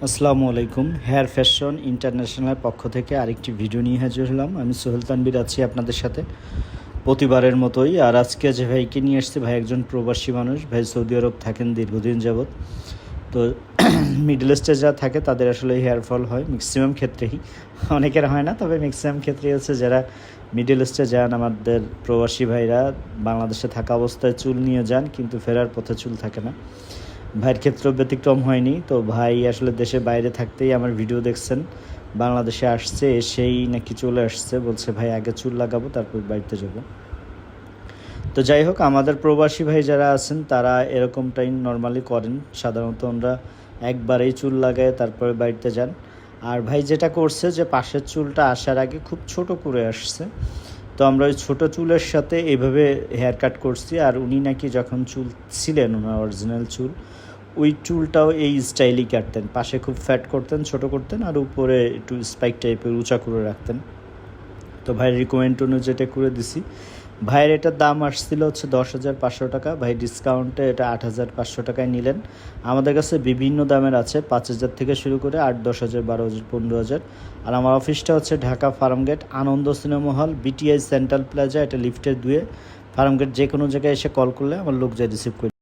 আসসালামু আলাইকুম। Hair fashion international পক্ষ থেকে আরেকটি ভিডিও নিয়ে হাজির হলাম। আমি সোহেল তানভীর আছি আপনাদের সাথে প্রতিবারের মতোই। আর আজকে যে ভাইকে নিয়ে আসছে, ভাই একজন প্রবাসী মানুষ। ভাই সৌদি আরব থাকেন দীর্ঘদিন যাবৎ। তো মিডল ইস্টে যা থাকে তাদের আসলে হেয়ার ফল হয় ম্যাক্সিমাম ক্ষেত্রেই, অনেকের হয় না, তবে ম্যাক্সিমাম ক্ষেত্রেই হচ্ছে যারা মিডল ইস্টে যান, আমাদের প্রবাসী ভাইরা বাংলাদেশে থাকা অবস্থায় চুল নিয়ে যান, কিন্তু ফেরার পথে চুল থাকে না। ভাইয়ের ক্ষেত্রেও ব্যতিক্রম হয়নি। তো ভাই আসলে দেশের বাইরে থাকতেই আমার ভিডিও দেখছেন, বাংলাদেশে আসছে, এসেই নাকি চলে আসছে, বলছে ভাই আগে চুল লাগাবো তারপর বাড়িতে যাব। তো যাই হোক, আমাদের প্রবাসী ভাই যারা আছেন তারা এরকমটাই নর্মালি করেন। সাধারণত আমরা একবারেই চুল লাগায় তারপরে বাড়িতে যান। আর ভাই যেটা করছে যে পাশের চুলটা আসার আগে খুব ছোট করে আসছে। তো আমরা ওই ছোটো চুলের সাথে এইভাবে হেয়ার কাট করছি। আর উনি নাকি যখন চুল ছিলেন, ওনার অরিজিনাল চুল, ওই চুলটাও এই স্টাইলই কাটতেন, পাশে খুব ফ্যাট করতেন, ছোট করতেন, আর উপরে একটু স্পাইক টাইপের উঁচা করে রাখতেন। তো ভাইয়ের রিকমেন্ড অনুযায়ী এটা করে দিছি। ভাইয়ের এটার দাম আসছিল হচ্ছে 10,500 টাকা। ভাই ডিসকাউন্টে এটা 8,500 টাকায় নিলেন। আমাদের কাছে বিভিন্ন দামের আছে, 5,000 থেকে শুরু করে 8-10,000, 12,000, 15,000। আর আমার অফিসটা হচ্ছে Dhaka Farmgate, Ananda cinema hall, BTI central plaza, এটা লিফটের 2-এ। ফার্মগেট যে কোনো জায়গায় এসে কল করলে আমার লোক যায় রিসিভ করে।